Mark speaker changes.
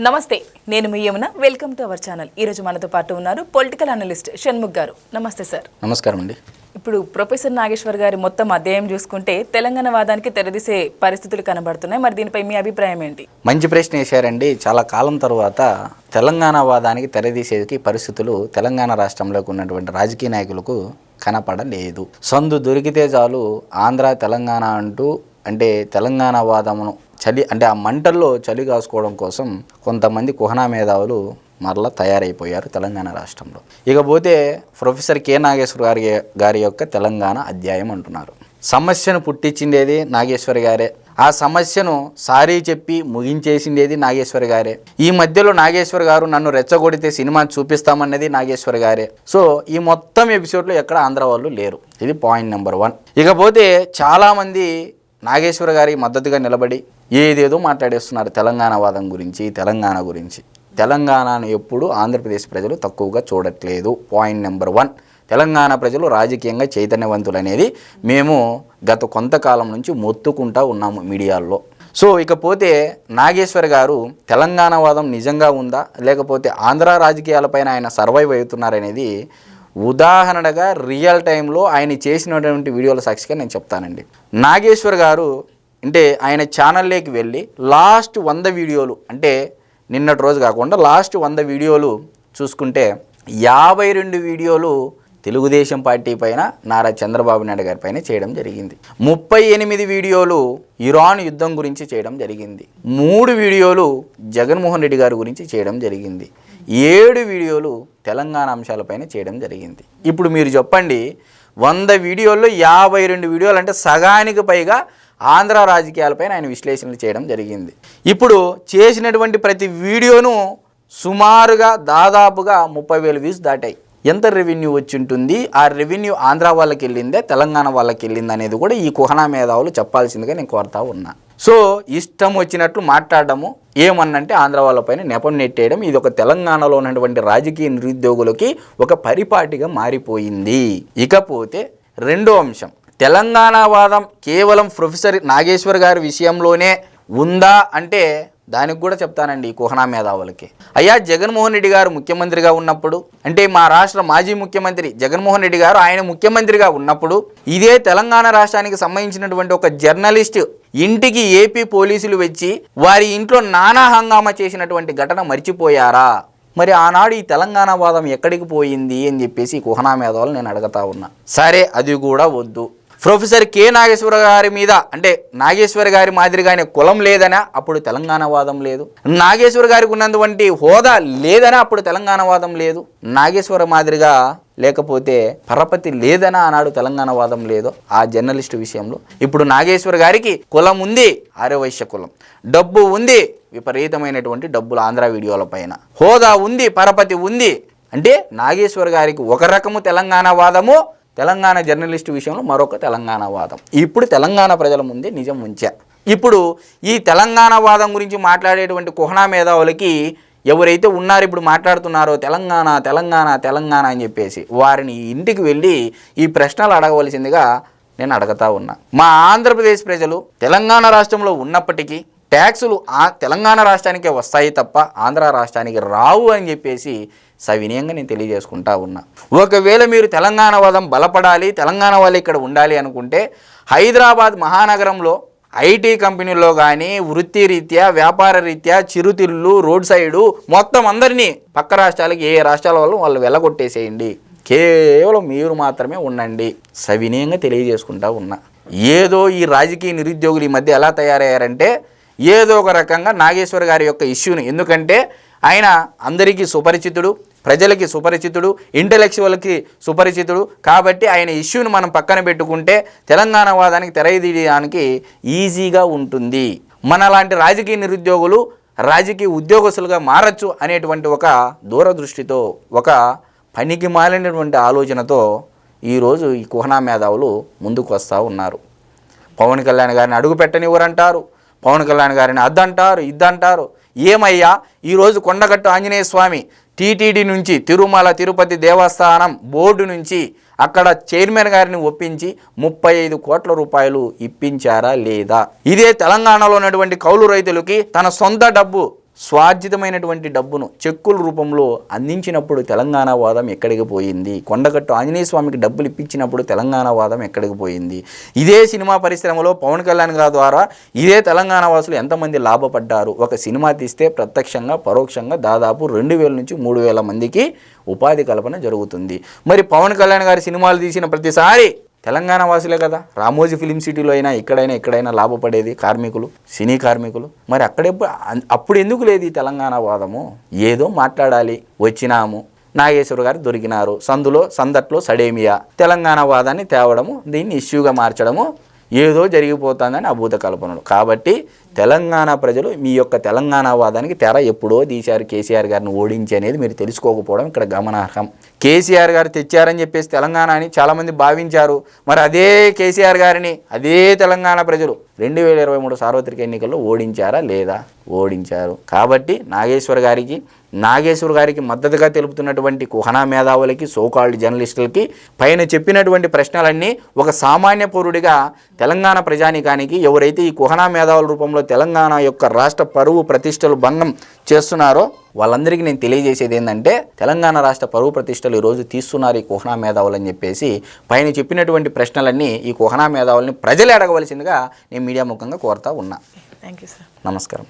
Speaker 1: నమస్తే, నేను మీ Yamuna. Welcome to our channel. ఈరోజు మనతో పాటు ఉన్నారు పొలిటికల్ అనలిస్ట్ షణ్ముఖ్ గారు. నమస్తే సార్.
Speaker 2: నమస్కారం అండి.
Speaker 1: ఇప్పుడు ప్రొఫెసర్ నాగేశ్వర్ గారి మొత్తం అధ్యాయం చూసుకుంటే తెలంగాణ వాదానికి తెరదీసే పరిస్థితులు కనబడుతున్నాయి. మరి దీనిపై మీ అభిప్రాయం ఏంటి?
Speaker 2: మంచి ప్రశ్న వేశారండి. చాలా కాలం తర్వాత తెలంగాణ వాదానికి తెరదీసేకి పరిస్థితులు తెలంగాణ రాష్ట్రంలోకి ఉన్నటువంటి రాజకీయ నాయకులకు కనపడలేదు. సందు దొరికితే చాలు ఆంధ్ర తెలంగాణ అంటూ తెలంగాణ వాదమును ఆ మంటల్లో చలి కాసుకోవడం కోసం కొంతమంది కుహనా మేధావులు మరలా తయారైపోయారు తెలంగాణ రాష్ట్రంలో. ఇకపోతే ప్రొఫెసర్ కె నాగేశ్వర్ గారి యొక్క తెలంగాణ అధ్యాయం అంటున్నారు. సమస్యను పుట్టించిండేది నాగేశ్వర్ గారే. ఆ సమస్యను సారీ చెప్పి ముగించేసిండేది నాగేశ్వర్ గారే. ఈ మధ్యలో నాగేశ్వర్ గారు నన్ను రెచ్చగొడితే సినిమా చూపిస్తామన్నది నాగేశ్వర్ గారే. సో ఈ మొత్తం ఎపిసోడ్లో ఎక్కడ ఆంధ్ర వాళ్ళు లేరు. ఇది పాయింట్ నెంబర్ 1. ఇకపోతే చాలామంది నాగేశ్వర్ గారి మద్దతుగా నిలబడి ఏదేదో మాట్లాడేస్తున్నారు తెలంగాణ వాదం గురించి, తెలంగాణ గురించి. తెలంగాణను ఎప్పుడు ఆంధ్రప్రదేశ్ ప్రజలు తక్కువగా చూడట్లేదు. పాయింట్ నెంబర్ 1, తెలంగాణ ప్రజలు రాజకీయంగా చైతన్యవంతులు అనేది మేము గత కొంతకాలం నుంచి మొత్తుకుంటూ ఉన్నాము మీడియాల్లో. సో ఇకపోతే నాగేశ్వర్ గారు తెలంగాణ వాదం నిజంగా ఉందా, లేకపోతే ఆంధ్ర రాజకీయాలపైన ఆయన సర్వైవ్ అవుతున్నారనేది ఉదాహరణగా రియల్ టైంలో ఆయన చేసినటువంటి వీడియోల సాక్షిగా నేను చెప్తానండి. నాగేశ్వర్ గారు ఆయన ఛానల్లోకి వెళ్ళి లాస్ట్ 100 వీడియోలు, నిన్నటి రోజు కాకుండా లాస్ట్ 100 వీడియోలు చూసుకుంటే 52 వీడియోలు తెలుగుదేశం పార్టీ పైన, నారా చంద్రబాబు నాయుడు గారి పైన చేయడం జరిగింది. 38 వీడియోలు ఇరాన్ యుద్ధం గురించి చేయడం జరిగింది. 3 వీడియోలు జగన్మోహన్ రెడ్డి గారి గురించి చేయడం జరిగింది. 7 వీడియోలు తెలంగాణ అంశాలపైన చేయడం జరిగింది. ఇప్పుడు మీరు చెప్పండి, 100 వీడియోల్లో 52 వీడియోలు అంటే సగానికి పైగా ఆంధ్ర రాజకీయాలపైన ఆయన విశ్లేషణలు చేయడం జరిగింది. ఇప్పుడు చేసినటువంటి ప్రతి వీడియోను సుమారుగా దాదాపుగా 30,000 వ్యూస్ దాటాయి. ఎంత రెవెన్యూ వచ్చి ఉంటుంది? ఆ రెవెన్యూ ఆంధ్ర వాళ్ళకి వెళ్ళిందే, తెలంగాణ వాళ్ళకి వెళ్ళింది అనేది కూడా ఈ కుహనా మేధావులు చెప్పాల్సిందిగా నేను కోరుతా ఉన్నా. సో ఇష్టం వచ్చినట్లు మాట్లాడడము, ఏమన్నంటే ఆంధ్ర వాళ్ళపైన నెపం నెట్టేయడం, ఇది ఒక తెలంగాణలో ఉన్నటువంటి రాజకీయ నిరుద్యోగులకి ఒక పరిపాటిగా మారిపోయింది. ఇకపోతే రెండో అంశం, తెలంగాణ వాదం కేవలం ప్రొఫెసర్ నాగేశ్వర్ గారి విషయంలోనే ఉందా అంటే దానికి కూడా చెప్తానండి ఈ కుహనా మేధావులకి. అయ్యా, జగన్మోహన్ రెడ్డి గారు ముఖ్యమంత్రిగా ఉన్నప్పుడు, మా రాష్ట్ర మాజీ ముఖ్యమంత్రి జగన్మోహన్ రెడ్డి గారు ఆయన ముఖ్యమంత్రిగా ఉన్నప్పుడు ఇదే తెలంగాణ రాష్ట్రానికి సంబంధించినటువంటి ఒక జర్నలిస్ట్ ఇంటికి ఏపీ పోలీసులు వచ్చి వారి ఇంట్లో నానా హంగామా చేసినటువంటి ఘటన మర్చిపోయారా? మరి ఆనాడు ఈ తెలంగాణ వాదం ఎక్కడికి పోయింది అని చెప్పేసి కుహనా మేధావులు నేను అడుగుతా ఉన్నా. సరే, అది కూడా వద్దు. ప్రొఫెసర్ కె నాగేశ్వర గారి మీద నాగేశ్వర గారి మాదిరిగానే కులం లేదనా అప్పుడు తెలంగాణ వాదం లేదు. నాగేశ్వర గారికి ఉన్నటువంటి హోదా లేదనా అప్పుడు తెలంగాణ వాదం లేదు. నాగేశ్వర మాదిరిగా లేకపోతే పరపతి లేదనా ఆనాడు తెలంగాణ వాదం లేదు. ఆ జర్నలిస్టు విషయంలో ఇప్పుడు నాగేశ్వర గారికి కులం ఉంది, ఆర్యవైశ్య కులం, డబ్బు ఉంది, విపరీతమైనటువంటి డబ్బులు ఆంధ్ర వీడియోల పైన, హోదా ఉంది, పరపతి ఉంది. నాగేశ్వర గారికి ఒక రకము తెలంగాణ వాదము, తెలంగాణ జర్నలిస్టు విషయంలో మరొక తెలంగాణ వాదం. ఇప్పుడు తెలంగాణ ప్రజల ముందే నిజం ఉంచా. ఇప్పుడు ఈ తెలంగాణ వాదం గురించి మాట్లాడేటువంటి కుహనా మేధావులకి ఎవరైతే ఉన్నారో, ఇప్పుడు మాట్లాడుతున్నారో తెలంగాణ తెలంగాణ తెలంగాణ అని చెప్పేసి, వారిని ఇంటికి వెళ్ళి ఈ ప్రశ్నలు అడగవలసిందిగా నేను అడుగుతా ఉన్నా. మా ఆంధ్రప్రదేశ్ ప్రజలు తెలంగాణ రాష్ట్రంలో ఉన్నప్పటికీ ట్యాక్సులు తెలంగాణ రాష్ట్రానికే వస్తాయి తప్ప ఆంధ్ర రాష్ట్రానికి రావు అని చెప్పేసి సవినయంగా నేను తెలియజేసుకుంటా ఉన్నా. ఒకవేళ మీరు తెలంగాణ వాదం బలపడాలి, తెలంగాణ వాళ్ళు ఇక్కడ ఉండాలి అనుకుంటే హైదరాబాద్ మహానగరంలో ఐటీ కంపెనీల్లో కానీ వృత్తి రీత్యా, వ్యాపార రీత్యా, చిరుతిళ్ళు, రోడ్ సైడు మొత్తం అందరినీ పక్క రాష్ట్రాలకి, ఏ రాష్ట్రాల వాళ్ళు వెళ్ళగొట్టేసేయండి. కేవలం మీరు మాత్రమే ఉండండి. సవినయంగా తెలియజేసుకుంటా ఉన్నా. ఏదో ఈ రాజకీయ నిరుద్యోగులు ఈ మధ్య ఎలా తయారయ్యారంటే ఏదో ఒక రకంగా నాగేశ్వర్ గారి యొక్క ఇష్యూని, ఎందుకంటే ఆయన అందరికీ సుపరిచితుడు, ప్రజలకి సుపరిచితుడు, ఇంటలెక్చువల్కి సుపరిచితుడు కాబట్టి ఆయన ఇష్యూని మనం పక్కన పెట్టుకుంటే తెలంగాణ వాదానికి తెరదీయడానికి ఈజీగా ఉంటుంది. మనలాంటి రాజకీయ నిరుద్యోగులు రాజకీయ ఉద్యోగస్తులుగా మారచ్చు అనేటువంటి ఒక దూరదృష్టితో, ఒక పనికి మాలినటువంటి ఆలోచనతో ఈరోజు ఈ కుహనా మేధావులు ముందుకు వస్తూ ఉన్నారు. పవన్ కళ్యాణ్ గారిని అడుగు పెట్టనివ్వరంటారు, పవన్ కళ్యాణ్ గారిని అద్దంటారు, ఇద్దంటారు. ఏమయ్యా, ఈరోజు కొండగట్టు ఆంజనేయ స్వామి టీటీడీ నుంచి, తిరుమల తిరుపతి దేవస్థానం బోర్డు నుంచి అక్కడ చైర్మన్ గారిని ఒప్పించి 35 కోట్ల రూపాయలు ఇప్పించారా లేదా? ఇదే తెలంగాణలో ఉన్నటువంటి కౌలు రైతులకి తన సొంత డబ్బు స్వార్జితమైనటువంటి డబ్బును చెక్కుల రూపంలో అందించినప్పుడు తెలంగాణ వాదం ఎక్కడికి పోయింది? కొండగట్టు ఆంజనేయ స్వామికి డబ్బులు ఇప్పించినప్పుడు తెలంగాణ వాదం ఎక్కడికి పోయింది? ఇదే సినిమా పరిశ్రమలో పవన్ కళ్యాణ్ గారి ద్వారా ఇదే తెలంగాణ వాసులు ఎంతమంది లాభపడ్డారు? ఒక సినిమా తీస్తే ప్రత్యక్షంగా పరోక్షంగా దాదాపు 2000 నుంచి 3000 మందికి ఉపాధి కల్పన జరుగుతుంది. మరి పవన్ కళ్యాణ్ గారి సినిమాలు తీసిన ప్రతిసారి తెలంగాణ వాసులే కదా, రామోజీ ఫిలిం సిటీలో అయినా ఎక్కడైనా లాభపడేది కార్మికులు, సినీ కార్మికులు. మరి అప్పుడు ఎందుకు లేదు ఈ తెలంగాణ వాదము? ఏదో మాట్లాడాలి, వచ్చినాము, నాగేశ్వర గారు దొరికినారు, సందట్లో సడేమియా, తెలంగాణ వాదాన్ని తేవడము, దీన్ని ఇష్యూగా మార్చడము ఏదో జరిగిపోతుందని అభూత కల్పనలు. కాబట్టి తెలంగాణ ప్రజలు మీ యొక్క తెలంగాణ వాదానికి తెర ఎప్పుడో తీశారు కేసీఆర్ గారిని ఓడించి అనేది మీరు తెలుసుకోకపోవడం ఇక్కడ గమనార్హం. కేసీఆర్ గారు తెచ్చారని చెప్పేసి తెలంగాణ అని చాలామంది భావించారు. మరి అదే కేసీఆర్ గారిని అదే తెలంగాణ ప్రజలు 2023 సార్వత్రిక ఎన్నికల్లో ఓడించారా లేదా? ఓడించారు. కాబట్టి నాగేశ్వర్ గారికి మద్దతుగా తెలుపుతున్నటువంటి కుహనా మేధావులకి, సోకాల్డ్ జర్నలిస్టులకి పైన చెప్పినటువంటి ప్రశ్నలన్నీ ఒక సామాన్య పౌరుడిగా తెలంగాణ ప్రజానీకానికి ఎవరైతే ఈ కుహనా మేధావుల రూపంలో తెలంగాణ యొక్క రాష్ట్ర పరువు ప్రతిష్టలు భంగం చేస్తున్నారో వాళ్ళందరికీ నేను తెలియజేసేది ఏంటంటే, తెలంగాణ రాష్ట్ర పరువు ప్రతిష్టలు ఈరోజు తీస్తున్నారు ఈ కుహనా మేధావులు అని చెప్పేసి పైన చెప్పినటువంటి ప్రశ్నలన్నీ ఈ కుహనా మేధావుల్ని ప్రజలే అడగవలసిందిగా నేను మీడియా ముఖంగా కోరుతా ఉన్నా.
Speaker 1: Thank you sir.
Speaker 2: నమస్కారం.